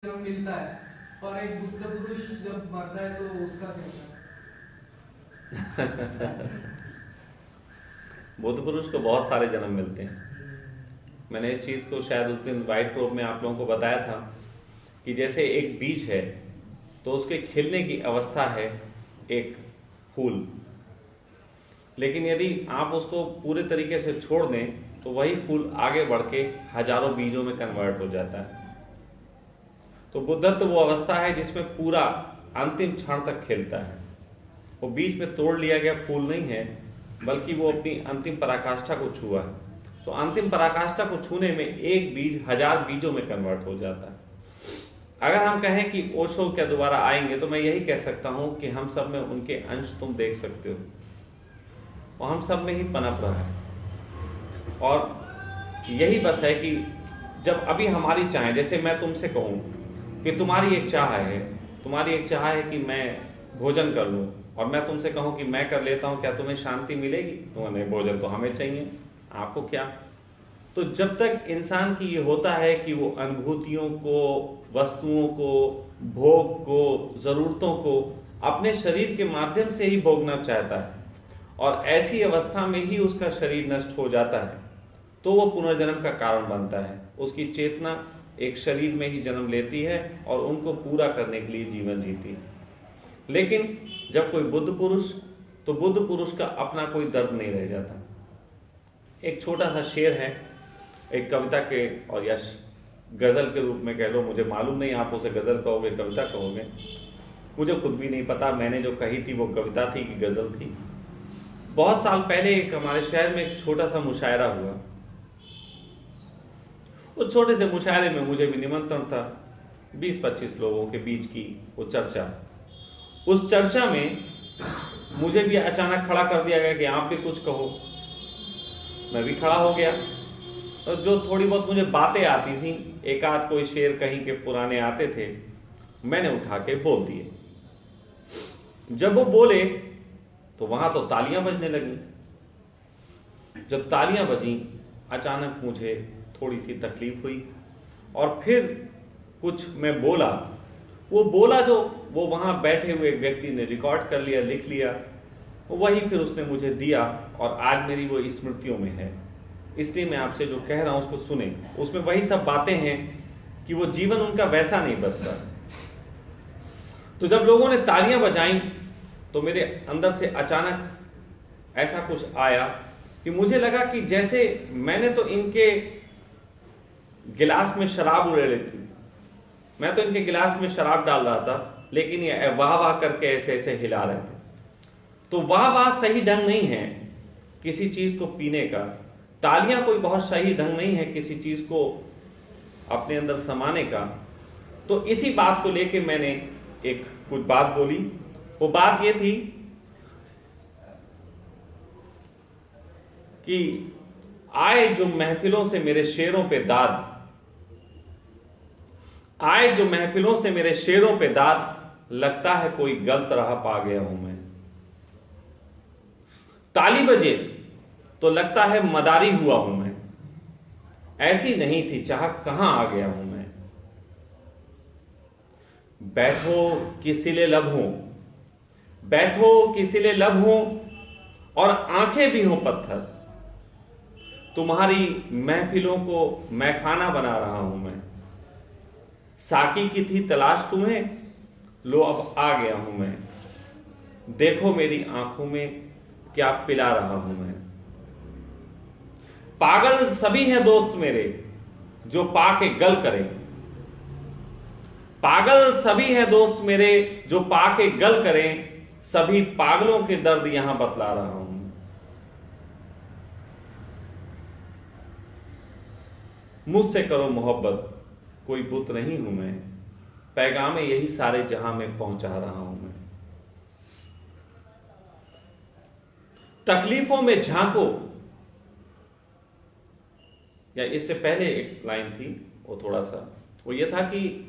जन्म मिलता है और एक बुद्ध पुरुष जब मरता है तो उसका क्या होता बुद्ध पुरुष को बहुत सारे जन्म मिलते हैं। मैंने इस चीज़ को शायद उस दिन वाइट प्रूफ में आप लोगों को बताया था कि जैसे एक बीज है तो उसके खिलने की अवस्था है एक फूल, लेकिन यदि आप उसको पूरे तरीके से छोड़ दें तो वही फूल आगे बढ़ के हजारों बीजों में कन्वर्ट हो जाता है। तो बुद्धत्व वो अवस्था है जिसमें पूरा अंतिम क्षण तक खिलता है। वो बीज में तोड़ लिया गया फूल नहीं है, बल्कि वो अपनी अंतिम पराकाष्ठा को छुआ है। तो अंतिम पराकाष्ठा को छूने में एक बीज हजार बीजों में कन्वर्ट हो जाता है। अगर हम कहें कि ओशो क्या दोबारा आएंगे तो मैं यही कह सकता हूं कि हम सब में उनके अंश तुम देख सकते हो, वो हम सब में ही पनप रहा है। और यही बस है कि जब अभी हमारी चाह, जैसे मैं तुमसे कहूं कि तुम्हारी एक चाह है कि मैं भोजन कर लूं, और मैं तुमसे कहूं कि मैं कर लेता हूं, क्या तुम्हें शांति मिलेगी? तुम्हें भोजन तो हमें चाहिए, आपको क्या? तो जब तक इंसान की ये होता है कि वो अनुभूतियों को, वस्तुओं को, भोग को, जरूरतों को अपने शरीर के माध्यम से ही भोगना चाहता है, और ऐसी अवस्था में ही उसका शरीर नष्ट हो जाता है, तो वो पुनर्जन्म का कारण बनता है। उसकी चेतना एक शरीर में ही जन्म लेती है और उनको पूरा करने के लिए जीवन जीती है। लेकिन जब कोई बुद्ध पुरुष, तो बुद्ध पुरुष का अपना कोई दर्द नहीं रह जाता। एक छोटा सा शेर है एक कविता के, और या गजल के रूप में कह लो, मुझे मालूम नहीं आप उसे गजल कहोगे कविता कहोगे, मुझे खुद भी नहीं पता मैंने जो कही थी वो कविता थी कि गजल थी। बहुत साल पहले एक हमारे शहर में एक छोटा सा मुशायरा हुआ। उस छोटे से मुशायरे में मुझे भी निमंत्रण था, 20-25 लोगों के बीच की वो चर्चा। उस चर्चा में मुझे भी अचानक खड़ा कर दिया गया कि आप भी कुछ कहो। मैं भी खड़ा हो गया, और जो थोड़ी बहुत मुझे बातें आती थी, एक आध कोई शेर कहीं के पुराने आते थे, मैंने उठा के बोल दिए। जब वो बोले तो वहां तो तालियां बजने लगी। जब तालियां बजी, अचानक मुझे थोड़ी सी तकलीफ हुई, और फिर कुछ मैं बोला। वो बोला जो वो वहां बैठे हुए व्यक्ति ने रिकॉर्ड कर लिया, लिख लिया, वही फिर उसने मुझे दिया, और आज मेरी वो स्मृतियों में है। इसलिए मैं आपसे जो कह रहा हूं उसको सुने। उसमें वही सब बातें हैं कि वो जीवन उनका वैसा नहीं बचता। तो जब लोगों ने तालियां बजाई तो मेरे अंदर से अचानक ऐसा कुछ आया कि मुझे लगा कि जैसे मैंने तो इनके गिलास में शराब उड़े लेती, मैं तो इनके गिलास में शराब डाल रहा था, लेकिन ये वाह वाह करके ऐसे ऐसे हिला रहे थे। तो वाह वाह सही ढंग नहीं है किसी चीज को पीने का, तालियां कोई बहुत सही ढंग नहीं है किसी चीज को अपने अंदर समाने का। तो इसी बात को लेके मैंने एक कुछ बात बोली। वो बात ये थी कि आए जो महफिलों से मेरे शेरों पे दाद, आए जो महफिलों से मेरे शेरों पे दाद, लगता है कोई गलत राह पा गया हूं मैं। ताली बजे तो लगता है मदारी हुआ हूं मैं, ऐसी नहीं थी चाह कहां आ गया हूं मैं। बैठो किसिले लब हो, बैठो किसिले लब हो, और आंखें भी हो पत्थर, तुम्हारी महफिलों को मैं खाना बना रहा हूं मैं। साकी की थी तलाश तुम्हें, लो अब आ गया हूं मैं। देखो मेरी आंखों में क्या पिला रहा हूं मैं। पागल सभी हैं दोस्त मेरे जो पाके गल करें, पागल सभी हैं दोस्त मेरे जो पाके गल करें, सभी पागलों के दर्द यहां बतला रहा हूं। मुझसे करो मोहब्बत, कोई बुत नहीं हूं मैं, पैगामे यही सारे जहां में पहुंचा रहा हूं मैं। तकलीफों में झांको, या इससे पहले एक लाइन थी वो थोड़ा सा, वो ये था कि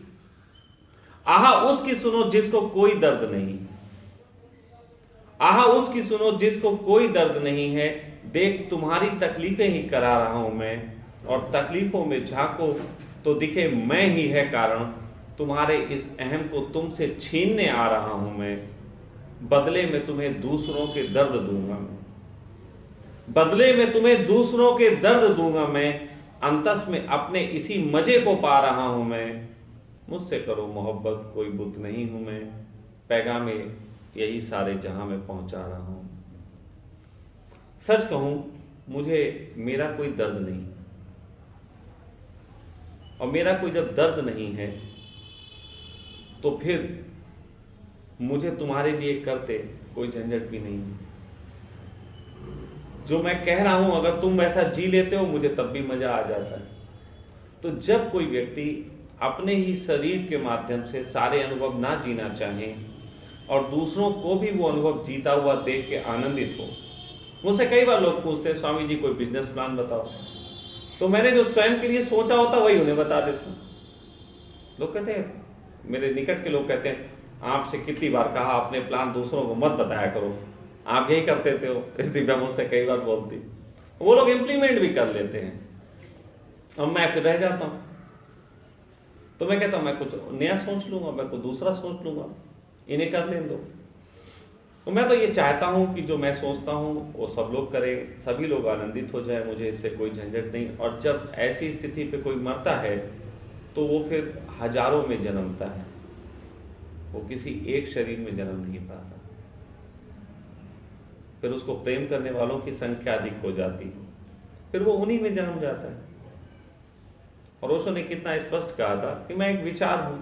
आहा उसकी सुनो जिसको कोई दर्द नहीं, आहा उसकी सुनो जिसको कोई दर्द नहीं है, देख तुम्हारी तकलीफें ही करा रहा हूं मैं। और तकलीफों में झांको तो दिखे मैं ही है कारण, तुम्हारे इस अहम को तुमसे छीनने आ रहा हूं मैं, बदले में तुम्हें दूसरों के दर्द दूंगा मैं, बदले में तुम्हें दूसरों के दर्द दूंगा मैं, अंतस में अपने इसी मजे को पा रहा हूं मैं, मुझसे करो मोहब्बत कोई बुत नहीं हूं मैं, पैगाम यही सारे जहां में पहुंचा रहा हूं। सच कहूं मुझे मेरा कोई दर्द नहीं, और मेरा कोई जब दर्द नहीं है तो फिर मुझे तुम्हारे लिए करते कोई झंझट भी नहीं है। जो मैं कह रहा हूं अगर तुम वैसा जी लेते हो मुझे तब भी मजा आ जाता है। तो जब कोई व्यक्ति अपने ही शरीर के माध्यम से सारे अनुभव ना जीना चाहे और दूसरों को भी वो अनुभव जीता हुआ देख के आनंदित हो। मुझसे कई बार लोग पूछते हैं स्वामी जी कोई बिजनेस प्लान बताओ, तो मैंने जो स्वयं के लिए सोचा होता वही उन्हें बता देता हूं। लोग कहते हैं, मेरे निकट के लोग कहते हैं आपसे कितनी बार कहा अपने प्लान दूसरों को मत बताया करो, आप यही करते थे हो। इस दिव्या मुझसे कई बार बोलती, वो लोग इंप्लीमेंट भी कर लेते हैं और मैं फिर रह जाता हूं। तो मैं कहता हूं मैं कुछ नया सोच लूंगा, मैं कुछ दूसरा सोच लूंगा, इन्हें कर लेने दो। तो मैं तो ये चाहता हूं कि जो मैं सोचता हूं वो सब लोग करें, सभी लोग आनंदित हो जाए, मुझे इससे कोई झंझट नहीं। और जब ऐसी स्थिति पे कोई मरता है तो वो फिर हजारों में जन्मता है, वो किसी एक शरीर में जन्म नहीं पाता। फिर उसको प्रेम करने वालों की संख्या अधिक हो जाती है, फिर वो उन्हीं में जन्म जाता है। और ओशो ने कितना स्पष्ट कहा था कि मैं एक विचार हूं,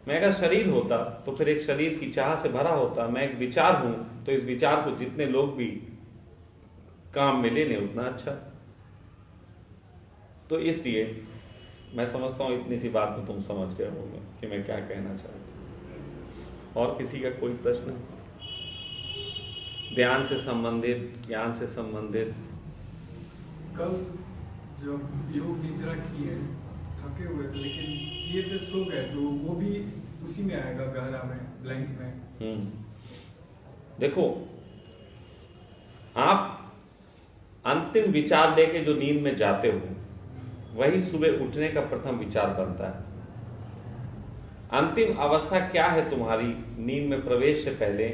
मैं अगर शरीर होता तो फिर एक शरीर की चाह से भरा होता, मैं एक विचार हूं तो इस विचार को जितने लोग भी काम में ले लें उतना अच्छा। तो इसलिए मैं समझता हूं इतनी सी बात में तुम समझ गए होंगे कि मैं क्या कहना चाहता हूं। और किसी का कोई प्रश्न? ध्यान से संबंधित, ज्ञान से संबंधित? कल जब योग निद्रा की है, थके हुए थे लेकिन ये जो सो गए तो वो भी उसी में आएगा, गहरा में, ब्लैंक में। देखो, आप अंतिम विचार लेके जो नींद में जाते हो वही सुबह उठने का प्रथम विचार बनता है। अंतिम अवस्था क्या है तुम्हारी नींद में प्रवेश से पहले,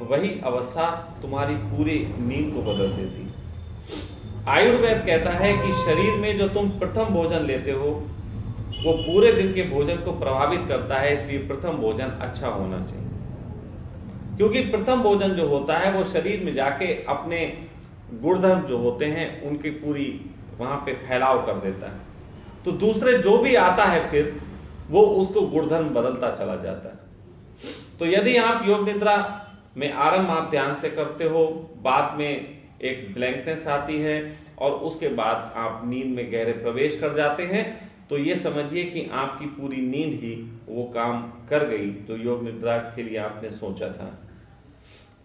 वही अवस्था तुम्हारी पूरी नींद को बदल देती है। आयुर्वेद कहता है कि शरीर में जो तुम प्रथम भोजन लेते हो वो पूरे दिन के भोजन को प्रभावित करता है, इसलिए प्रथम भोजन अच्छा होना चाहिए। क्योंकि प्रथम भोजन जो होता है वो शरीर में जाके अपने गुणधर्म जो होते हैं उनकी पूरी वहां पे फैलाव कर देता है, तो दूसरे जो भी आता है फिर वो उसको गुणधर्म बदलता चला जाता है। तो यदि आप योग निद्रा में आरंभ आप ध्यान से करते हो, बाद में एक ब्लैंकनेस आती है और उसके बाद आप नींद में गहरे प्रवेश कर जाते हैं, तो ये समझिए कि आपकी पूरी नींद ही वो काम कर गई जो योग निद्रा के लिए आपने सोचा था।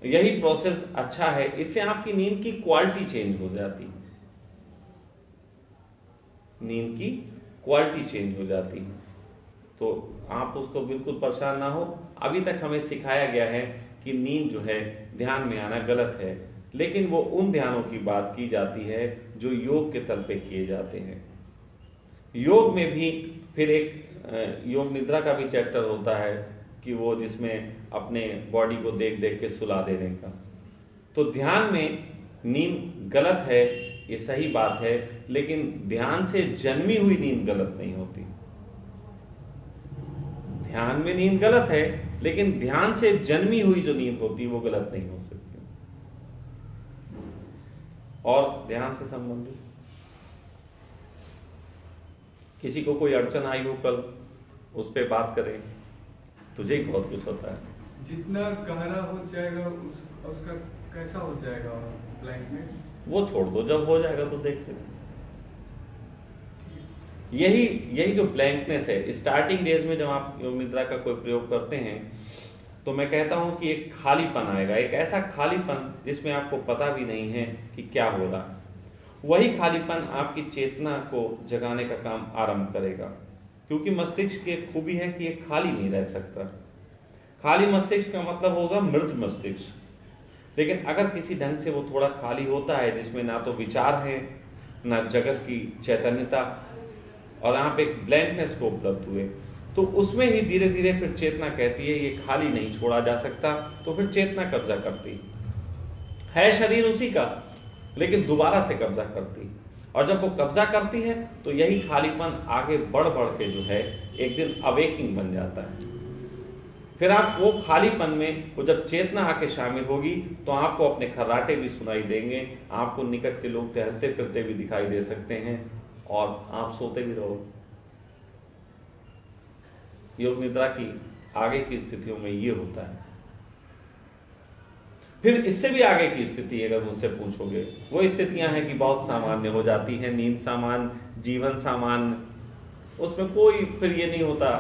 यही प्रोसेस अच्छा है, इससे आपकी नींद की क्वालिटी चेंज हो जाती है, नींद की क्वालिटी चेंज हो जाती है। तो आप उसको बिल्कुल परेशान ना हो। अभी तक हमें सिखाया गया है कि नींद जो है ध्यान में आना गलत है, लेकिन वो उन ध्यानों की बात की जाती है जो योग के तल पे किए जाते हैं। योग में भी फिर एक योग निद्रा का भी चैप्टर होता है कि वो जिसमें अपने बॉडी को देख देख के सुला देने का। तो ध्यान में नींद गलत है ये सही बात है, लेकिन ध्यान से जन्मी हुई नींद गलत नहीं होती। ध्यान में नींद गलत है, लेकिन ध्यान से जन्मी हुई जो नींद होती है वो गलत नहीं हो सकती। और ध्यान से संबंधित किसी को कोई अड़चन आई हो कल, उस पर बात करें। तुझे ही बहुत कुछ होता है। जितना गहरा हो जाएगा उसका कैसा हो जाएगा ब्लैंकनेस, वो छोड़ दो, जब हो जाएगा तो देख लेना। यही जो ब्लैंकनेस है, स्टार्टिंग डेज में जब आप योग निद्रा का कोई प्रयोग करते हैं तो मैं कहता हूं कि एक खालीपन आएगा, एक ऐसा खालीपन जिसमें आपको पता भी नहीं है कि क्या हो रहा है। वही खालीपन आपकी चेतना को जगाने का काम आरंभ करेगा, क्योंकि मस्तिष्क की एक खूबी है कि ये खाली नहीं रह सकता। खाली मस्तिष्क का मतलब होगा मृत मस्तिष्क। लेकिन अगर किसी ढंग से वो थोड़ा खाली होता है, जिसमें ना तो विचार है ना जगत की चैतन्यता, और आप एक ब्लैंकनेस को उपलब्ध हुए, तो उसमें ही धीरे धीरे फिर चेतना कहती है ये खाली नहीं छोड़ा जा सकता, तो फिर चेतना कब्जा करती है शरीर उसी का, लेकिन दोबारा से कब्जा करती। और जब वो कब्जा करती है तो यही खालीपन आगे बढ़ बढ़ के जो है एक दिन अवेकिंग बन जाता है। फिर आप वो खालीपन में वो जब चेतना आके शामिल होगी तो आपको अपने खर्राटे भी सुनाई देंगे, आपको निकट के लोग टहलते फिरते भी दिखाई दे सकते हैं, और आप सोते भी रहो। योग निद्रा की आगे की स्थितियों में ये होता है। फिर इससे भी आगे की स्थिति अगर मुझसे पूछोगे, वो स्थितियां हैं कि बहुत सामान्य हो जाती हैं, नींद सामान्य, जीवन सामान्य, उसमें कोई फिर ये नहीं होता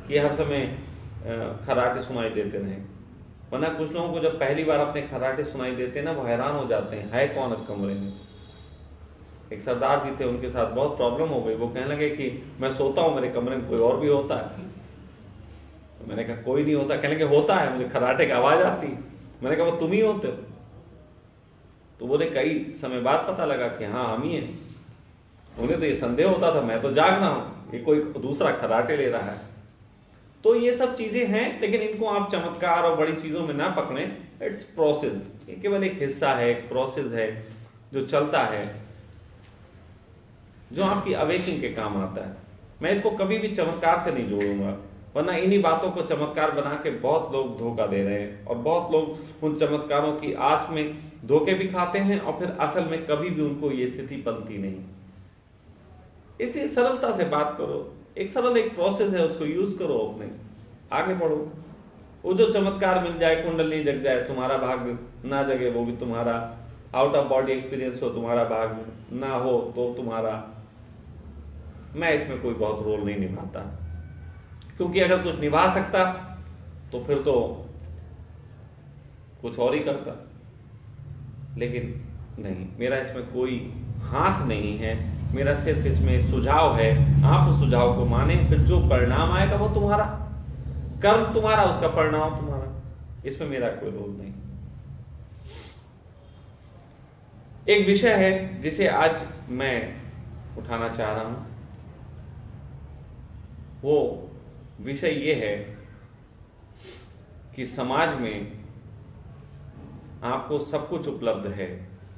कि हर समय खर्राटे सुनाई देते रहे। वरना कुछ लोगों को जब पहली बार अपने खर्राटे सुनाई देते हैं ना, वो हैरान हो जाते हैं, है कौन अब कमरे में। एक सरदार जी थे, उनके साथ बहुत प्रॉब्लम हो गई। वो कहने लगे कि मैं सोता हूँ, मेरे कमरे में कोई और भी होता है। तो मैंने कहा कोई नहीं होता। कहने लगे होता है, मुझे खर्राटे की आवाज आती। मैंने कहा वो तुम ही होते हो। तो बोले कई समय बाद पता लगा कि हाँ हम ही हैं। उन्हें तो ये संदेह होता था मैं तो जाग रहा हूँ, ये कोई दूसरा खर्राटे ले रहा है। तो ये सब चीजें हैं, लेकिन इनको आप चमत्कार और बड़ी चीजों में ना पकड़ें। इट्स प्रोसेस, ये केवल एक हिस्सा है, एक प्रोसेस है जो चलता है, जो आपकी अवेकिंग के काम आता है। मैं इसको कभी भी चमत्कार से नहीं जोड़ूंगा, वरना इन्हीं बातों को चमत्कार बना के बहुत लोग धोखा दे रहे हैं, और बहुत लोग उन चमत्कारों की आस में धोखे भी खाते हैं, और फिर असल में कभी भी उनको ये स्थिति बनती नहीं। इसलिए सरलता से बात करो, एक सरल एक प्रोसेस है, उसको यूज करो, अपने आगे बढ़ो। वो जो चमत्कार मिल जाए, कुंडली जग जाए, तुम्हारा भाग्य, ना जगे वो भी तुम्हारा, आउट ऑफ बॉडी एक्सपीरियंस हो तुम्हारा भाग्य, ना हो तो तुम्हारा। मैं इसमें कोई बहुत रोल नहीं निभाता, क्योंकि अगर कुछ निभा सकता तो फिर तो कुछ और ही करता, लेकिन नहीं, मेरा इसमें कोई हाथ नहीं है। मेरा सिर्फ इसमें सुझाव है, आप उस सुझाव को माने, फिर जो परिणाम आएगा वो तुम्हारा, कर्म तुम्हारा, उसका परिणाम तुम्हारा, इसमें मेरा कोई रोल नहीं। एक विषय है जिसे आज मैं उठाना चाह रहा हूं, वो विषय ये है कि समाज में आपको सब कुछ उपलब्ध है।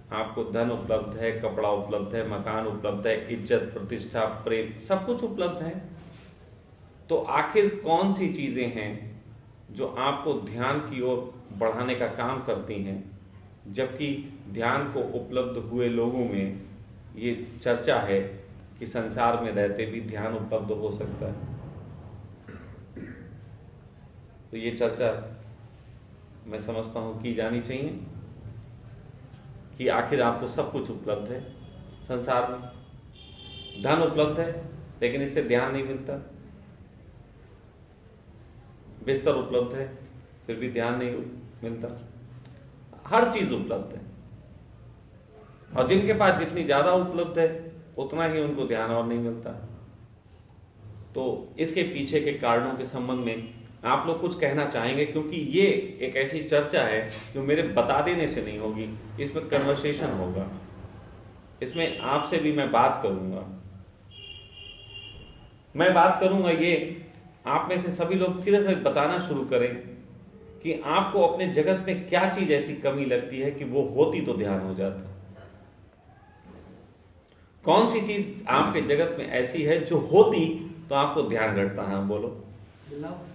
आपको धन उपलब्ध है, कपड़ा उपलब्ध है, मकान उपलब्ध है, इज्जत, प्रतिष्ठा, प्रेम, सब कुछ उपलब्ध है। तो आखिर कौन सी चीजें हैं जो आपको ध्यान की ओर बढ़ाने का काम करती हैं, जबकि ध्यान को उपलब्ध हुए लोगों में ये चर्चा है कि संसार में रहते भी ध्यान उपलब्ध हो सकता है। तो ये चर्चा मैं समझता हूं की जानी चाहिए कि आखिर आपको सब कुछ उपलब्ध है संसार में। धन उपलब्ध है, लेकिन इससे ध्यान नहीं मिलता। बिस्तर उपलब्ध है, फिर भी ध्यान नहीं मिलता। हर चीज उपलब्ध है, और जिनके पास जितनी ज्यादा उपलब्ध है उतना ही उनको ध्यान और नहीं मिलता। तो इसके पीछे के कारणों के संबंध में आप लोग कुछ कहना चाहेंगे, क्योंकि ये एक ऐसी चर्चा है जो मेरे बता देने से नहीं होगी, इसमें कन्वर्सेशन होगा, इसमें आपसे भी मैं बात करूंगा। मैं बात करूंगा, ये आप में से सभी लोग धीरे धीरे बताना शुरू करें कि आपको अपने जगत में क्या चीज ऐसी कमी लगती है कि वो होती तो ध्यान हो जाता। कौन सी चीज आपके जगत में ऐसी है जो होती तो आपको ध्यान घटता है? बोलो। Love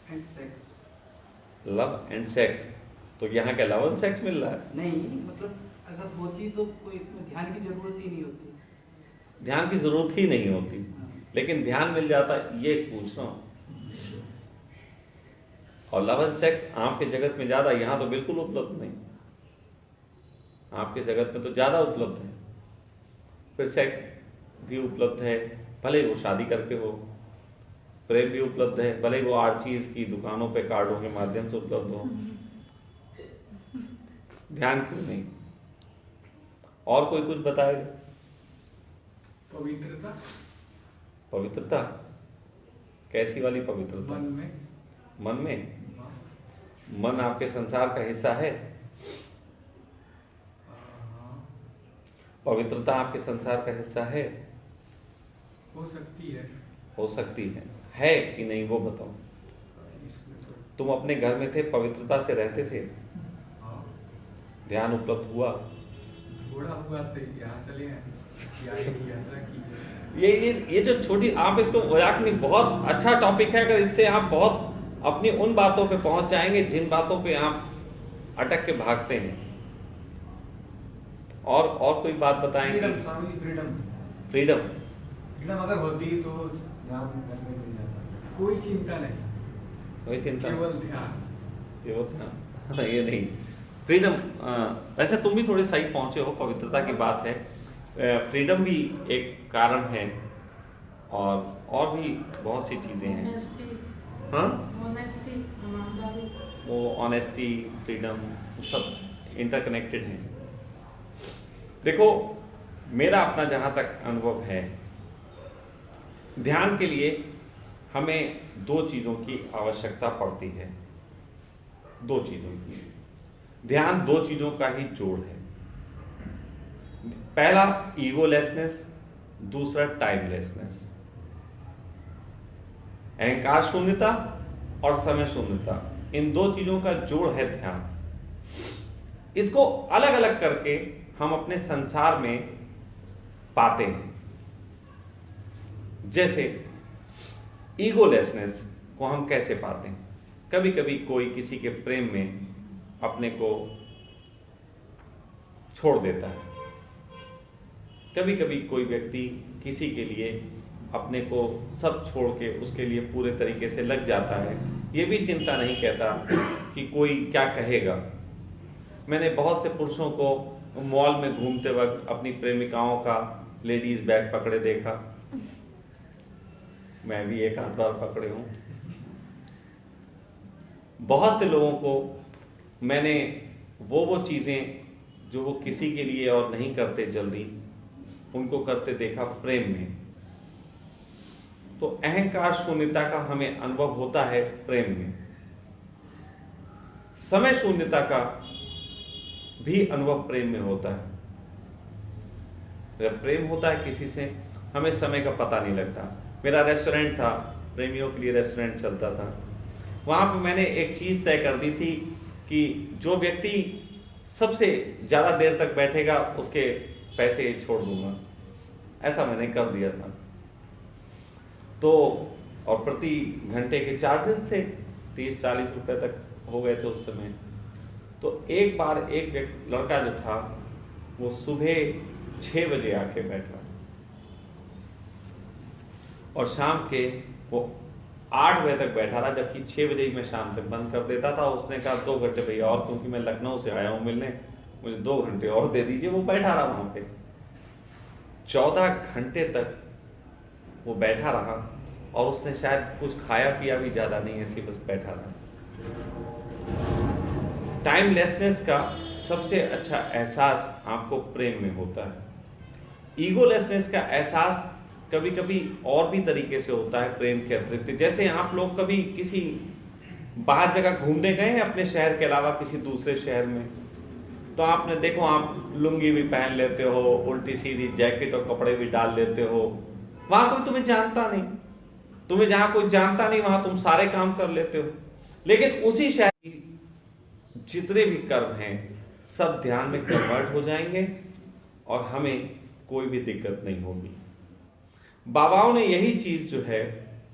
and sex. Love and sex, तो यहाँ क्या लव एंड सेक्स मिल रहा है? नहीं, मतलब अगर होती तो कोई ध्यान की जरूरत ही नहीं होती। ध्यान की जरूरत ही नहीं होती, लेकिन ध्यान मिल जाता, ये पूछ रहा हूं। और लव एंड सेक्स आपके जगत में ज्यादा, यहां तो बिल्कुल उपलब्ध नहीं। आपके जगत में तो ज्यादा उपलब्ध है। फिर सेक्स भी उपलब्ध है, भले वो शादी करके हो। प्रेम भी उपलब्ध है, भले वो आर्चीज की दुकानों पे कार्डों के माध्यम से उपलब्ध हो। ध्यान क्यों नहीं? और कोई कुछ बताएगा? पवित्रता। पवित्रता कैसी वाली पवित्रता? मन में। मन में? मन आपके संसार का हिस्सा है? हाँ। पवित्रता आपके संसार का हिस्सा है? हो सकती है। हो सकती है कि नहीं वो बताओ। इसमें तो तुम अपने घर में थे, पवित्रता से रहते थे, हाँ, ध्यान उपलब्ध हुआ। थोड़ा हुआ तो यहाँ चले आए, यात्रा की है। ये जो छोटी, आप इसको मजाक नहीं, बहुत अच्छा टॉपिक है। अगर इससे आप बहुत अपनी उन बातों पे पहुंच जाएंगे जिन बातों पे आप अटक के भागते हैं। और कोई बात बताएंगे? Freedom Swami ji, freedom freedom freedom अगर होती तो ध्यान घर में मिल जाता। कोई चिंता नहीं, कोई चिंता केवल ध्यान। ये होता है ये नहीं फ्रीडम। वैसे तुम भी थोड़े सही पहुंचे हो, पवित्रता की बात है। फ्रीडम भी एक कारण है, और भी बहुत सी चीजें हैं। हाँ, वो ऑनेस्टी, फ्रीडम, सब इंटरकनेक्टेड हैं। देखो, मेरा अपना जहां तक अनुभव है, ध्यान के लिए हमें दो चीजों की आवश्यकता पड़ती है। दो चीजों की, ध्यान दो चीजों का ही जोड़ है। पहला ईगोलेसनेस, दूसरा टाइमलेसनेस। अहंकार शून्यता और समय शून्यता, इन दो चीजों का जोड़ है ध्यान। इसको अलग अलग करके हम अपने संसार में पाते हैं। जैसे ईगोलेसनेस को हम कैसे पाते हैं? कभी कभी कोई किसी के प्रेम में अपने को छोड़ देता है। कभी कभी कोई व्यक्ति किसी के लिए अपने को सब छोड़ के उसके लिए पूरे तरीके से लग जाता है। ये भी चिंता नहीं कहता कि कोई क्या कहेगा। मैंने बहुत से पुरुषों को मॉल में घूमते वक्त अपनी प्रेमिकाओं का लेडीज बैग पकड़े देखा। मैं भी एक आध बार पकड़े हूं। बहुत से लोगों को मैंने वो चीजें जो वो किसी के लिए और नहीं करते जल्दी, उनको करते देखा प्रेम में। तो अहंकार शून्यता का हमें अनुभव होता है प्रेम में। समय शून्यता का भी अनुभव प्रेम में होता है। जब प्रेम होता है किसी से, हमें समय का पता नहीं लगता। मेरा रेस्टोरेंट था, प्रेमियों के लिए रेस्टोरेंट चलता था। वहां पे मैंने एक चीज तय कर दी थी कि जो व्यक्ति सबसे ज्यादा देर तक बैठेगा उसके पैसे छोड़ दूंगा। ऐसा मैंने कर दिया था। तो और प्रति घंटे के चार्जेस थे 30-40 रुपए तक हो गए थे उस समय। तो एक बार एक लड़का जो था वो सुबह 6 बजे आके बैठा और शाम के वो 8 बजे तक बैठा रहा, जबकि 6 बजे ही मैं शाम तक बंद कर देता था। उसने कहा 2 घंटे भैया और, क्योंकि मैं लखनऊ से आया हूँ मिलने, मुझे 2 घंटे और दे दीजिए। वो बैठा रहा वहां पे 14 घंटे तक वो बैठा रहा, और उसने शायद कुछ खाया पिया भी ज्यादा नहीं, ऐसे बस बैठा रहा। टाइमलेसनेस का सबसे अच्छा एहसास आपको प्रेम में होता है। ईगोलेसनेस का एहसास कभी कभी और भी तरीके से होता है प्रेम के अतिरिक्त। जैसे आप लोग कभी किसी बाहर जगह घूमने गए हैं अपने शहर के अलावा किसी दूसरे शहर में, तो आपने देखो आप लुंगी भी पहन लेते हो, उल्टी सीधी जैकेट और कपड़े भी डाल लेते हो। वहां कोई तुम्हें जानता नहीं, तुम्हें जहां कोई जानता नहीं वहां तुम सारे काम कर लेते हो। लेकिन उसी शहर की जितने भी कर्म हैं सब ध्यान में कन्वर्ट हो जाएंगे और हमें कोई भी दिक्कत नहीं होगी। बाबाओं ने यही चीज जो है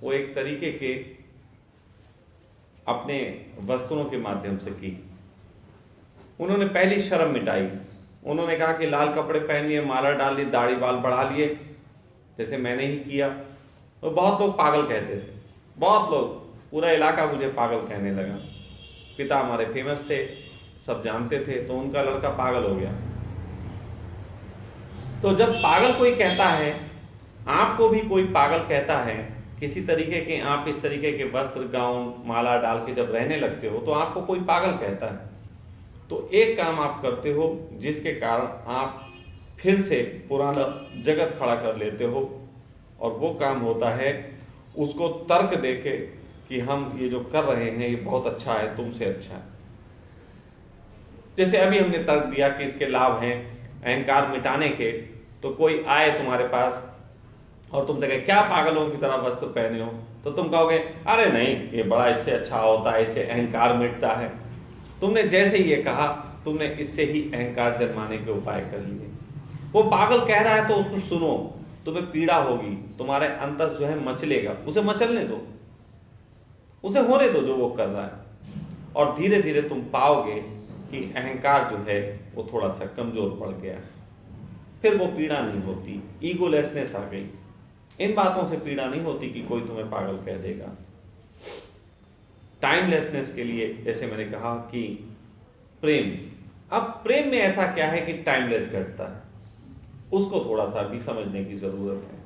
वो एक तरीके के अपने वस्त्रों के माध्यम से की। उन्होंने पहली शर्म मिटाई। उन्होंने कहा कि लाल कपड़े पहन लिए, माला डाल ली, दाढ़ी बाल बढ़ा लिए, जैसे मैंने ही किया। तो बहुत लोग पागल कहते थे, बहुत लोग, पूरा इलाका मुझे पागल कहने लगा। पिता हमारे फेमस थे, सब जानते थे, तो उनका लड़का पागल हो गया। तो जब पागल कोई कहता है, आपको भी कोई पागल कहता है किसी तरीके के, आप इस तरीके के वस्त्र, गाउन, माला डाल के जब रहने लगते हो तो आपको कोई पागल कहता है। तो एक काम आप करते हो जिसके कारण आप फिर से पुराना जगत खड़ा कर लेते हो, और वो काम होता है उसको तर्क देके कि हम ये जो कर रहे हैं ये बहुत अच्छा है, तुमसे अच्छा है। जैसे अभी हमने तर्क दिया कि इसके लाभ हैं अहंकार मिटाने के, तो कोई आए तुम्हारे पास और तुमसे कहे क्या पागलों की तरह वस्त्र पहने हो, तो तुम कहोगे अरे नहीं, ये बड़ा इससे अच्छा होता है, इससे अहंकार मिटता है। तुमने जैसे ही ये कहा, तुमने इससे ही अहंकार जन्माने के उपाय कर लिए। वो पागल कह रहा है तो उसको सुनो, तुम्हें पीड़ा होगी, तुम्हारे अंतस जो है मचलेगा, उसे मचलने दो, उसे होने दो जो वो कर रहा है। और धीरे धीरे तुम पाओगे कि अहंकार जो है वो थोड़ा सा कमजोर पड़ गया, फिर वो पीड़ा नहीं होती, ईगोलेसनेस आ गई। इन बातों से पीड़ा नहीं होती कि कोई तुम्हें पागल कह देगा। टाइमलेसनेस के लिए जैसे मैंने कहा कि प्रेम, अब प्रेम में ऐसा क्या है कि टाइमलेस घटता है, उसको थोड़ा सा भी समझने की जरूरत है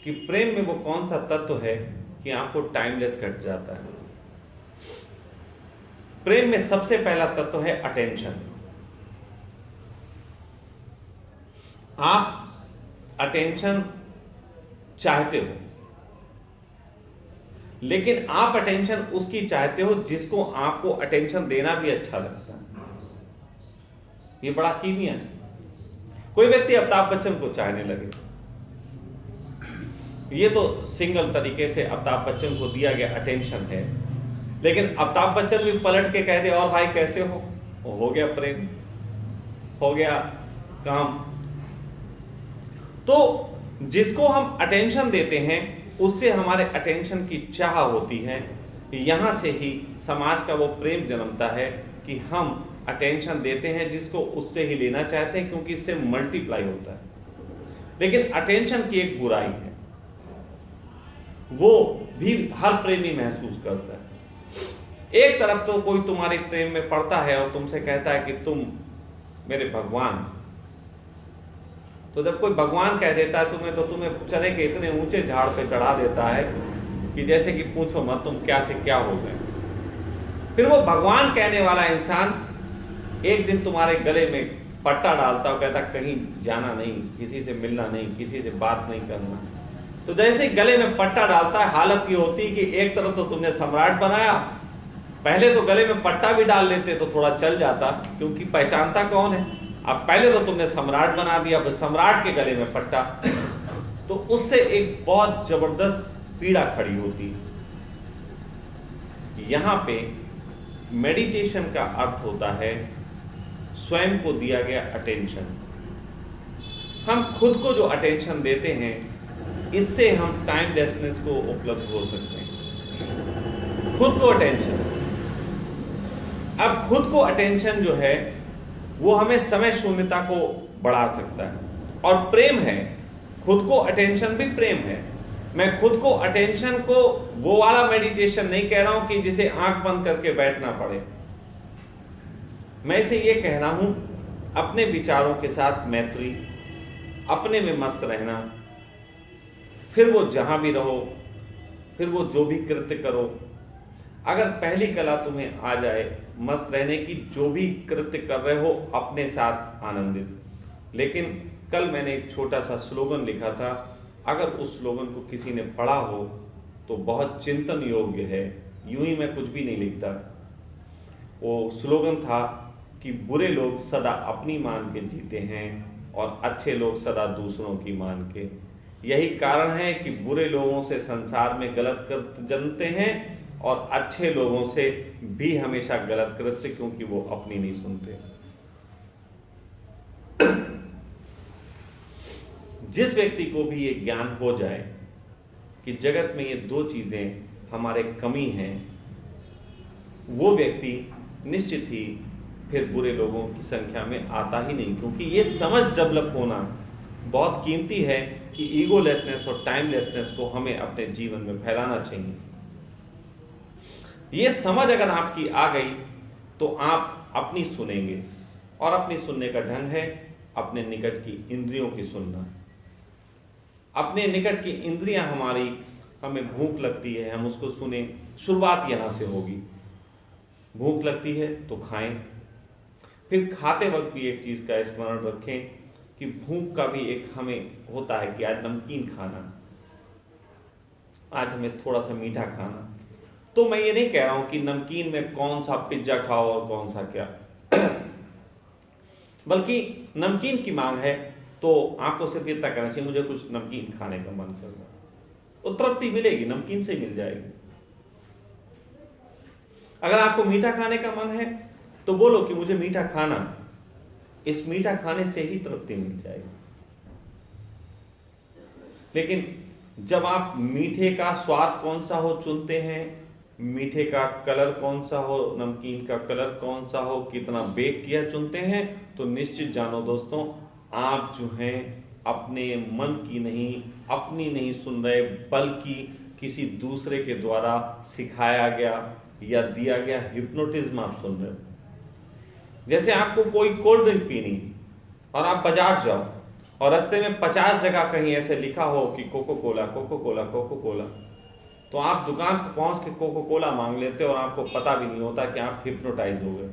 कि प्रेम में वो कौन सा तत्व है कि आपको टाइमलेस घट जाता है। प्रेम में सबसे पहला तत्व है अटेंशन। आप अटेंशन चाहते हो, लेकिन आप अटेंशन उसकी चाहते हो जिसको आपको अटेंशन देना भी अच्छा लगता है। ये बड़ा कीमिया है। कोई व्यक्ति अमिताभ बच्चन को चाहने लगे, ये तो सिंगल तरीके से अमिताभ बच्चन को दिया गया अटेंशन है, लेकिन अमिताभ बच्चन भी पलट के कह दे और भाई कैसे हो गया प्रेम, हो गया काम। तो जिसको हम अटेंशन देते हैं उससे हमारे अटेंशन की चाह होती है। यहां से ही समाज का वो प्रेम जन्मता है कि हम अटेंशन देते हैं जिसको उससे ही लेना चाहते हैं, क्योंकि इससे मल्टीप्लाई होता है। लेकिन अटेंशन की एक बुराई है, वो भी हर प्रेमी महसूस करता है। एक तरफ तो कोई तुम्हारे प्रेम में पड़ता है और तुमसे कहता है कि तुम मेरे भगवान, तो जब कोई भगवान कह देता है तुम्हें, तो तुम्हें चले के इतने ऊंचे झाड़ पे चढ़ा देता है कि जैसे कि पूछो मत तुम क्या से क्या हो गए। फिर वो भगवान कहने वाला इंसान एक दिन तुम्हारे गले में पट्टा डालता और कहता कहीं जाना नहीं, किसी से मिलना नहीं, किसी से बात नहीं करना। तो जैसे ही गले में पट्टा डालता है, हालत ये होती है कि एक तरफ तो तुमने सम्राट बनाया, पहले तो गले में पट्टा भी डाल लेते तो थोड़ा चल जाता, क्योंकि पहचानता कौन है। अब पहले तो तुमने सम्राट बना दिया, फिर सम्राट के गले में पट्टा, तो उससे एक बहुत जबरदस्त पीड़ा खड़ी होती है। यहां पे मेडिटेशन का अर्थ होता है स्वयं को दिया गया अटेंशन। हम खुद को जो अटेंशन देते हैं, इससे हम टाइमलेसनेस को उपलब्ध हो सकते हैं। खुद को अटेंशन, अब खुद को अटेंशन जो है वो हमें समय शून्यता को बढ़ा सकता है। और प्रेम है, खुद को अटेंशन भी प्रेम है। मैं खुद को अटेंशन को वो वाला मेडिटेशन नहीं कह रहा हूं कि जिसे आंख बंद करके बैठना पड़े। मैं इसे ये कह रहा हूं अपने विचारों के साथ मैत्री, अपने में मस्त रहना, फिर वो जहां भी रहो, फिर वो जो भी कृत्य करो। अगर पहली कला तुम्हें आ जाए मस्त रहने की, जो भी कृत्य कर रहे हो अपने साथ आनंदित। लेकिन कल मैंने एक छोटा सा स्लोगन लिखा था, अगर उस स्लोगन को किसी ने पढ़ा हो तो बहुत चिंतन योग्य है। यूं ही मैं कुछ भी नहीं लिखता। वो स्लोगन था कि बुरे लोग सदा अपनी मान के जीते हैं और अच्छे लोग सदा दूसरों की मान के। यही कारण है कि बुरे लोगों से संसार में गलत कृत्य जन्मते हैं और अच्छे लोगों से भी हमेशा गलत कृत्य, क्योंकि वो अपनी नहीं सुनते। जिस व्यक्ति को भी ये ज्ञान हो जाए कि जगत में ये दो चीजें हमारे कमी हैं, वो व्यक्ति निश्चित ही फिर बुरे लोगों की संख्या में आता ही नहीं, क्योंकि ये समझ डेवलप होना बहुत कीमती है कि ईगोलेसनेस और टाइमलेसनेस को हमें अपने जीवन में फैलाना चाहिए। ये समझ अगर आपकी आ गई तो आप अपनी सुनेंगे, और अपनी सुनने का ढंग है अपने निकट की इंद्रियों की सुनना। अपने निकट की इंद्रियां हमारी, हमें भूख लगती है हम उसको सुने, शुरुआत यहां से होगी। भूख लगती है तो खाएं, फिर खाते वक्त भी एक चीज का स्मरण रखें कि भूख का भी एक हमें होता है कि आज नमकीन खाना, आज हमें थोड़ा सा मीठा खाना। तो मैं ये नहीं कह रहा हूं कि नमकीन में कौन सा पिज्जा खाओ और कौन सा क्या, बल्कि नमकीन की मांग है तो आपको सिर्फ इतना करना चाहिए, मुझे कुछ नमकीन खाने का मन कर रहा है, तो तृप्ति मिलेगी, नमकीन से मिल जाएगी। अगर आपको मीठा खाने का मन है तो बोलो कि मुझे मीठा खाना, इस मीठा खाने से ही तृप्ति मिल जाएगी। लेकिन जब आप मीठे का स्वाद कौन सा हो चुनते हैं, मीठे का कलर कौन सा हो, नमकीन का कलर कौन सा हो, कितना बेक किया चुनते हैं, तो निश्चित जानो दोस्तों, आप जो हैं अपने मन की नहीं, अपनी नहीं सुन रहे, बल्कि किसी दूसरे के द्वारा सिखाया गया या दिया गया हिप्नोटिज्म आप सुन रहे हो। जैसे आपको कोई कोल्ड ड्रिंक पीनी और आप बाजार जाओ और रास्ते में 50 जगह कहीं ऐसे लिखा हो कि Coca Cola Coca Cola Coca Cola, तो आप दुकान पर पहुंच के कोको कोला मांग लेते हो और आपको पता भी नहीं होता कि आप हिप्नोटाइज हो गए।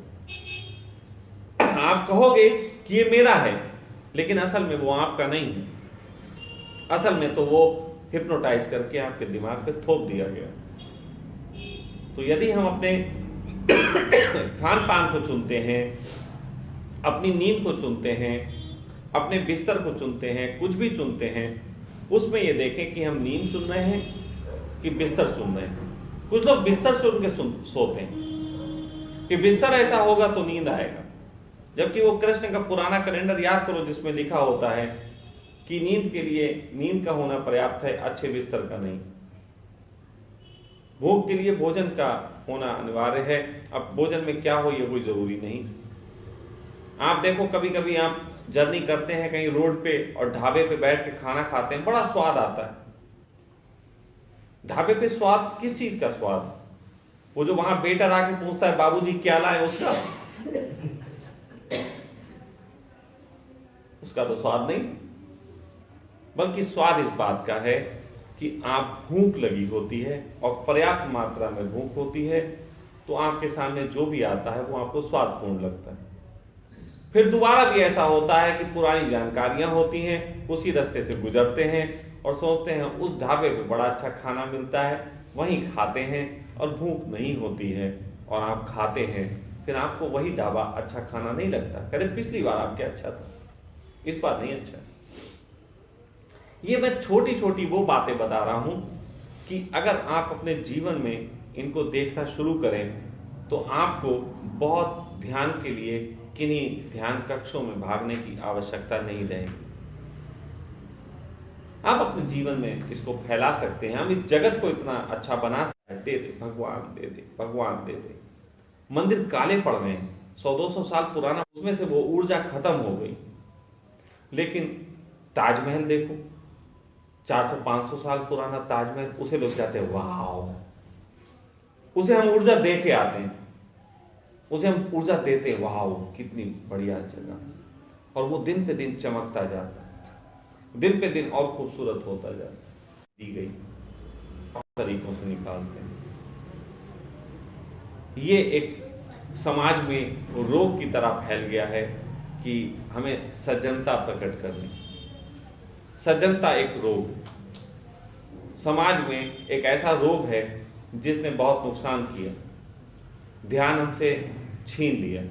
आप कहोगे कि ये मेरा है, लेकिन असल में वो आपका नहीं है, असल में तो वो हिप्नोटाइज करके आपके दिमाग पे थोप दिया गया। तो यदि हम अपने खान पान को चुनते हैं, अपनी नींद को चुनते हैं, अपने बिस्तर को चुनते हैं, कुछ भी चुनते हैं, उसमें ये देखें कि हम नींद चुन रहे हैं कि बिस्तर चुन रहे हैं। कुछ लोग बिस्तर चुन के सोते हैं कि बिस्तर ऐसा होगा तो नींद आएगा, जबकि वो कृष्ण का पुराना कैलेंडर याद करो जिसमें लिखा होता है कि नींद के लिए नींद का होना पर्याप्त है, अच्छे बिस्तर का नहीं। भूख के लिए भोजन का होना अनिवार्य है, अब भोजन में क्या हो ये कोई जरूरी नहीं। आप देखो कभी कभी आप जर्नी करते हैं कहीं रोड पे और ढाबे पे बैठ के खाना खाते हैं, बड़ा स्वाद आता है। ढाबे पे स्वाद किस चीज का स्वाद? वो जो वहां वेटर आके पूछता है बाबूजी क्या लाए, उसका तो स्वाद नहीं, बल्कि स्वाद इस बात का है कि आप भूख लगी होती है और पर्याप्त मात्रा में भूख होती है, तो आपके सामने जो भी आता है वो आपको स्वादपूर्ण लगता है। फिर दोबारा भी ऐसा होता है कि पुरानी जानकारियां होती हैं, उसी रास्ते से गुजरते हैं और सोचते हैं उस ढाबे पे बड़ा अच्छा खाना मिलता है, वहीं खाते हैं और भूख नहीं होती है और आप खाते हैं, फिर आपको वही ढाबा अच्छा खाना नहीं लगता, अरे पिछली बार आपके अच्छा था, इस बार नहीं अच्छा। ये मैं छोटी छोटी वो बातें बता रहा हूं कि अगर आप अपने जीवन में इनको देखना शुरू करें तो आपको बहुत ध्यान के लिए किन्हीं ध्यान कक्षों में भागने की आवश्यकता नहीं रहेगी। आप अपने जीवन में इसको फैला सकते हैं। हम इस जगत को इतना अच्छा बना सकते, दे दे भगवान, दे दे भगवान, दे दे। मंदिर काले पड़ गए, 100-200 साल पुराना, उसमें से वो ऊर्जा खत्म हो गई। लेकिन ताजमहल देखो, 400-500 साल पुराना ताजमहल, उसे लोग जाते हैं वाह, उसे हम ऊर्जा दे के आते हैं, उसे हम ऊर्जा देते हैं वाह कितनी बढ़िया जगह, और वो दिन पे दिन चमकता जाता है, दिन पे दिन और खूबसूरत होता जाता है। दी गई तरीकों से निकालते हैं। ये एक समाज में रोग की तरह फैल गया है कि हमें सज्जनता प्रकट करनी। सज्जनता एक रोग, समाज में एक ऐसा रोग है जिसने बहुत नुकसान किया, ध्यान हमसे छीन लिया।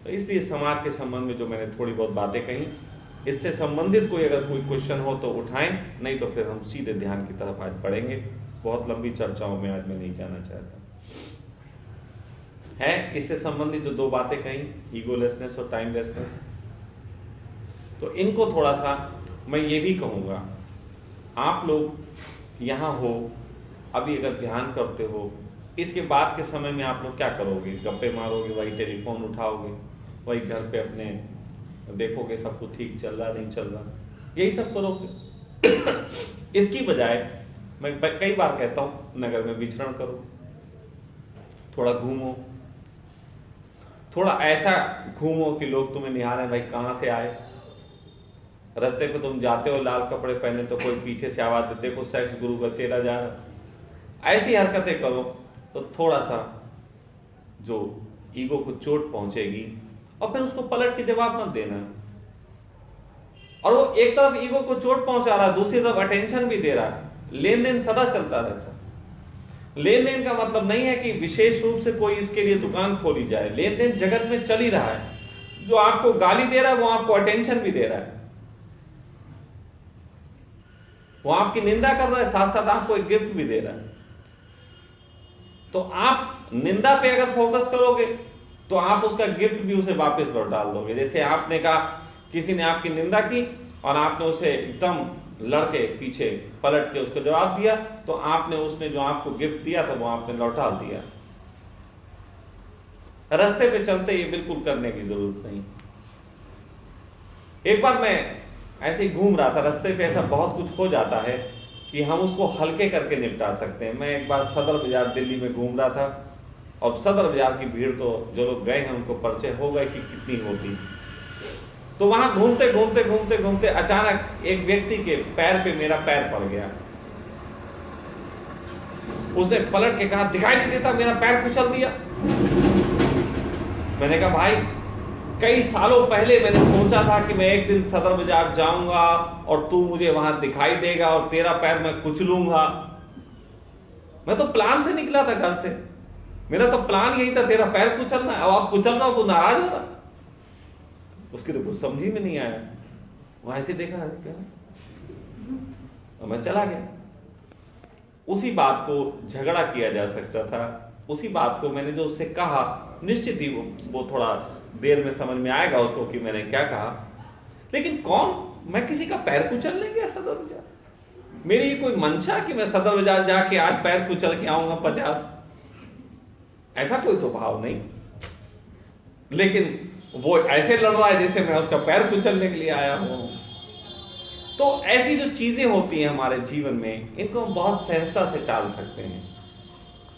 तो इसलिए समाज के संबंध में जो मैंने थोड़ी बहुत बातें कही, इससे संबंधित कोई अगर कोई क्वेश्चन हो तो उठाएं, नहीं तो फिर हम सीधे ध्यान की तरफ आज बढ़ेंगे। बहुत लंबी चर्चाओं में आज मैं नहीं जाना चाहता। है इससे संबंधित जो दो बातें कही, ईगोलेसनेस और टाइमलेसनेस, तो इनको थोड़ा सा मैं ये भी कहूँगा, आप लोग यहाँ हो, अभी अगर ध्यान करते हो, इसके बाद के समय में आप लोग क्या करोगे? गप्पे मारोगे, वही टेलीफोन उठाओगे, वही घर पे अपने देखोगे सब कुछ ठीक चल रहा नहीं चल रहा, यही सब करोगे। इसकी बजाय मैं कई बार कहता हूँ नगर में विचरण करो, थोड़ा घूमो, थोड़ा ऐसा घूमो कि लोग तुम्हें निहारें भाई कहाँ से आए। रास्ते पे तुम जाते हो लाल कपड़े पहने तो कोई पीछे से आवाज दे, देखो सेक्स गुरु का चेला जा रहा। ऐसी हरकतें करो तो थोड़ा सा जो ईगो को चोट पहुंचेगी, और फिर उसको पलट के जवाब मत देना। और वो एक तरफ ईगो को चोट पहुंचा रहा, दूसरी तरफ अटेंशन भी दे रहा, लेन देन सदा चलता रहता। लेन देन का मतलब नहीं है कि विशेष रूप से कोई इसके लिए दुकान खोली जाए, लेन देन जगत में चल ही रहा है। जो आपको गाली दे रहा है वो आपको अटेंशन भी दे रहा है, वो आपकी निंदा कर रहा है, साथ साथ आपको एक गिफ्ट भी दे रहा है। तो आप निंदा पे अगर फोकस करोगे तो आप उसका गिफ्ट भी उसे वापस लौट डाल दोगे। जैसे आपने कहा किसी ने आपकी निंदा की और आपने उसे एकदम लड़के पीछे पलट के उसको जवाब दिया, तो आपने उसने जो आपको गिफ्ट दिया था वो आपने लौटा दिया। रास्ते पे चलते ये बिल्कुल करने की जरूरत नहीं। एक बार मैं ऐसे ही घूम रहा था, रास्ते पे ऐसा बहुत कुछ हो जाता है कि हम उसको हल्के करके निपटा सकते हैं। मैं एक बार सदर बाजार दिल्ली में घूम रहा था और सदर बाजार की भीड़ तो जो लोग गए हैं उनको परिचय हो गए कि कितनी होती। तो वहां घूमते घूमते घूमते घूमते अचानक एक व्यक्ति के पैर पे मेरा पैर पड़ गया। उसने पलट के कहा दिखाई नहीं देता, मेरा पैर कुचल दिया। मैंने कहा भाई कई सालों पहले मैंने सोचा था कि मैं एक दिन सदर बाजार जाऊंगा और तू मुझे वहां दिखाई देगा और तेरा पैर मैं कुचलूंगा। मैं तो प्लान से निकला था घर से, मेरा तो प्लान यही था तेरा पैर कुचलना है। अब आप कुचल रहा हो तो नाराज हो रहा। उसकी तो कुछ समझ ही में नहीं आया। वो ऐसे देखा क्या और मैं चला गया। उसी बात को झगड़ा किया जा सकता था, उसी बात को मैंने जो उससे कहा निश्चित ही वो थोड़ा देर में समझ में आएगा उसको कि मैंने क्या कहा। लेकिन कौन, मैं किसी का पैर कुचलने गया सदर बाजार? मेरी कोई मंशा कि मैं सदर बाजार जाके आज पैर कुचल के आऊंगा 50, ऐसा कोई तो भाव नहीं। लेकिन वो ऐसे लड़ रहा है जैसे मैं उसका पैर कुचलने के लिए आया हूं। तो ऐसी जो चीजें होती हैं हमारे जीवन में, इनको हम बहुत सहजता से टाल सकते हैं।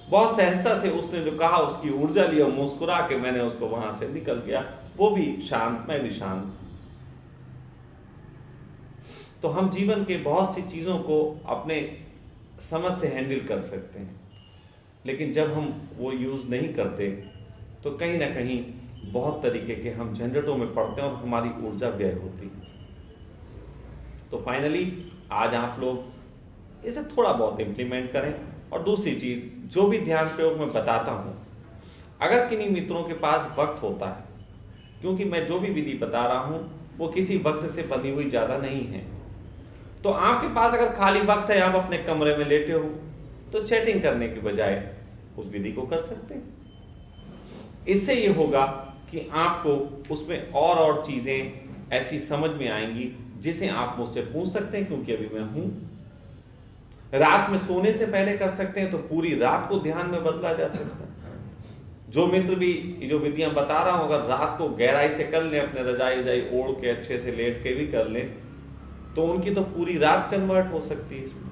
बहुत सहजता से उसने जो कहा उसकी ऊर्जा ली और मुस्कुरा के मैंने उसको वहां से निकल गया। वो भी शांत, मैं भी शांत। तो हम जीवन के बहुत सी चीजों को अपने समझ से हैंडल कर सकते हैं, लेकिन जब हम वो यूज नहीं करते तो कहीं ना कहीं बहुत तरीके के हम झंझटों में पड़ते हैं और हमारी ऊर्जा व्यय होती है। तो फाइनली आज आप लोग इसे थोड़ा बहुत इंप्लीमेंट करें। और दूसरी चीज, जो भी ध्यान प्रयोग मैं बताता हूं, अगर किन्हीं मित्रों के पास वक्त होता है, क्योंकि मैं जो भी विधि बता रहा हूं वो किसी वक्त से बंधी हुई ज्यादा नहीं है, तो आपके पास अगर खाली वक्त है, आप अपने कमरे में लेटे हो, तो चैटिंग करने के बजाय उस विधि को कर सकते हैं। इससे ये होगा कि आपको उसमें और चीजें ऐसी समझ में आएंगी जिसे आप मुझसे पूछ सकते हैं, क्योंकि अभी मैं हूं। रात में सोने से पहले कर सकते हैं तो पूरी रात को ध्यान में बदला जा सकता है। जो मित्र भी जो विधियां बता रहा हूं, अगर रात को गहराई से कर ले, अपने रजाई ओढ़ के अच्छे से लेट के भी कर ले, तो उनकी तो पूरी रात कन्वर्ट हो सकती है इसमें।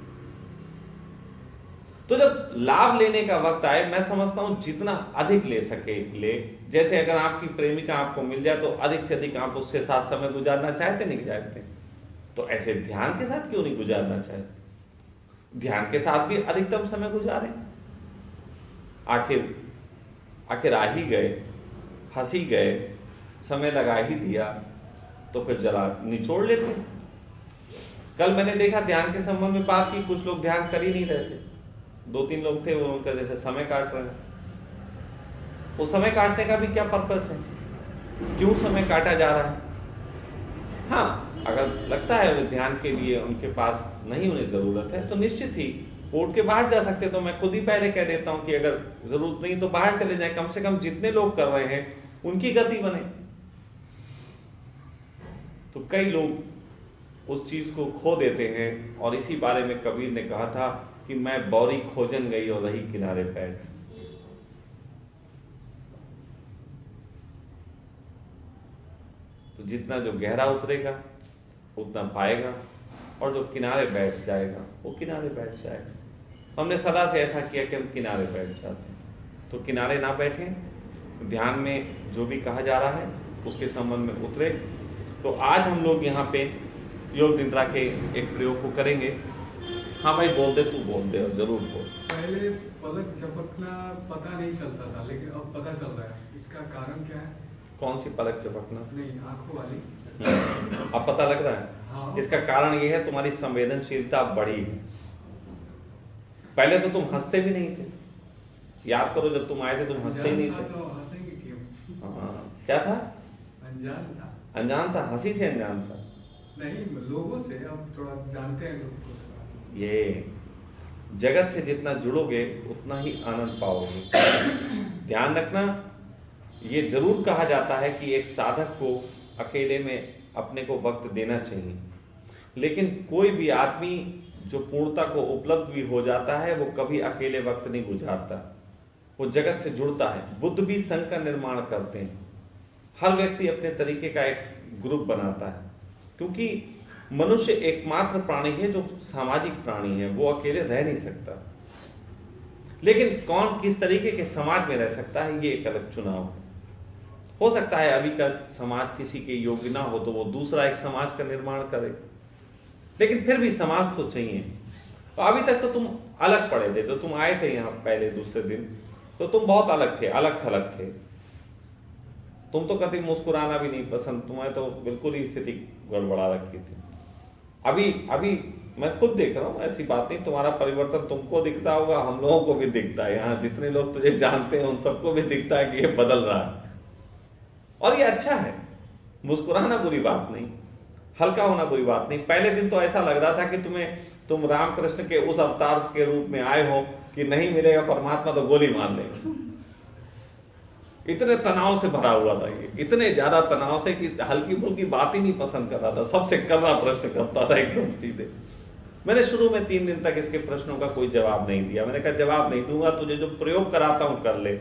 तो जब लाभ लेने का वक्त आए, मैं समझता हूं जितना अधिक ले सके ले। जैसे अगर आपकी प्रेमिका आपको मिल जाए तो अधिक से अधिक आप उसके साथ समय गुजारना चाहते नहीं चाहते, तो ऐसे ध्यान के साथ क्यों नहीं गुजारना चाहते? ध्यान के साथ भी अधिकतम समय गुजारें। आखिर आ ही गए, फंस ही गए, समय लगा ही दिया, तो फिर जरा निचोड़ लेते हैं। कल मैंने देखा ध्यान के संबंध में बात की, कुछ लोग ध्यान कर ही नहीं रहे थे। 2-3 लोग थे, वो उनका जैसे समय काट रहे हैं। वो समय काटने का भी क्या पर्पस है? क्यों समय काटा जा रहा है? हाँ, अगर लगता है उन्हें ध्यान के लिए उनके पास नहीं, उन्हें जरूरत है, तो निश्चित ही कोर्ट के बाहर जा सकते। तो मैं खुद ही पहले कह देता हूं कि अगर जरूरत नहीं तो बाहर चले जाएं। कम से कम जितने लोग कर रहे हैं उनकी गति बने। तो कई लोग उस चीज को खो देते हैं, और इसी बारे में कबीर ने कहा था कि मैं बौरी खोजन गई और रही किनारे बैठ। तो जितना जो गहरा उतरेगा उतना पाएगा, और जो किनारे बैठ जाएगा वो किनारे बैठ जाएगा। हमने सदा से ऐसा किया कि हम किनारे बैठ जाते हैं, तो किनारे ना बैठें। ध्यान में जो भी कहा जा रहा है उसके संबंध में उतरे। तो आज हम लोग यहाँ पे योग निद्रा के एक प्रयोग को करेंगे। हाँ भाई बोल दे, तू बोल दे, और जरूर बोल। पहले पलक झपकना पता नहीं चलता था, लेकिन अब पता चल रहा है। इसका कारण क्या है? कौन सी पलक झपकना? नहीं, आंखों वाली। अब पता लग रहा है। हाँ। इसका कारण यह है तुम्हारी संवेदनशीलता बढ़ी है। पहले तो तुम हंसते भी नहीं थे। याद करो, जब तुम आए थे तुम हंसते ही नहीं थे। तो हंसेंगे क्यों? हाँ, क्या था? अनजान था। अनजान था, हंसी से अनजान था। नहीं, लोगों से अब थोड़ा जानते हैं लोग को थोड़ा। ये जगत से जितना जुड़ोगे उतना ही आनंद पाओगे। ध्यान रखना, ये जरूर कहा जाता है कि एक साधक को अकेले में अपने को वक्त देना चाहिए, लेकिन कोई भी आदमी जो पूर्णता को उपलब्ध भी हो जाता है वो कभी अकेले वक्त नहीं गुजारता, वो जगत से जुड़ता है। बुद्ध भी संघ का निर्माण करते हैं, हर व्यक्ति अपने तरीके का एक ग्रुप बनाता है, क्योंकि मनुष्य एकमात्र प्राणी है जो सामाजिक प्राणी है, वो अकेले रह नहीं सकता। लेकिन कौन किस तरीके के समाज में रह सकता है ये एक अलग चुनाव है। हो सकता है अभी का समाज किसी के योग्य ना हो तो वो दूसरा एक समाज का निर्माण करे, लेकिन फिर भी समाज तो चाहिए। तो अभी तक तो तुम अलग पड़े थे, तो तुम आए थे यहाँ पहले दूसरे दिन तो तुम बहुत अलग थे, अलग थलग थे। तुम तो कभी मुस्कुराना भी नहीं पसंद, तुम्हें तो बिल्कुल ही स्थिति गड़बड़ा रखी थी। अभी मैं खुद देख रहा हूँ, ऐसी बात नहीं, तुम्हारा परिवर्तन तुमको दिखता होगा, हम लोगों को भी दिखता है, यहाँ जितने लोग तुझे जानते हैं उन सबको भी दिखता है कि ये बदल रहा है, और ये अच्छा है। मुस्कुराना बुरी बात नहीं, हल्का होना बुरी बात नहीं। पहले दिन तो ऐसा लग रहा था कि तुम रामकृष्ण के उस अवतार के रूप में आए हो कि नहीं मिलेगा परमात्मा तो गोली मार लेगा। इतने तनाव से भरा हुआ था ये, इतने ज्यादा तनाव से कि हल्की फुल्की बात ही नहीं पसंद कर रहा था, सबसे कर्रा प्रश्न करता था एकदम सीधे। मैंने शुरू में 3 दिन तक इसके प्रश्नों का कोई जवाब नहीं दिया। मैंने कहा जवाब नहीं दूंगा, तुझे जो प्रयोग कराता हूं कर ले।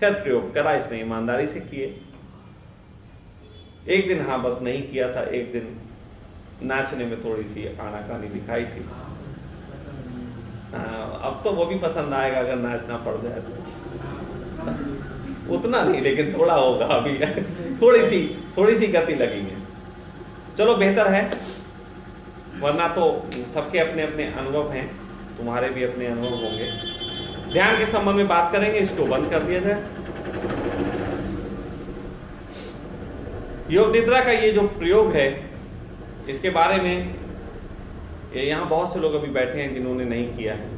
खैर प्रयोग करा इसने, ईमानदारी से किए। एक दिन हाँ बस नहीं किया था, एक दिन नाचने में थोड़ी सी आनाकानी दिखाई थी। अब तो वो भी पसंद आएगा अगर नाचना पड़ जाए तो। उतना नहीं लेकिन थोड़ा होगा अभी थोड़ी सी गति लगी है। चलो बेहतर है, वरना तो सबके अपने अपने अनुभव हैं, तुम्हारे भी अपने अनुभव होंगे। ध्यान के संबंध में बात करेंगे, इसको बंद कर दिया जाए। योग निद्रा का ये जो प्रयोग है इसके बारे में यहाँ बहुत से लोग अभी बैठे हैं जिन्होंने नहीं किया है।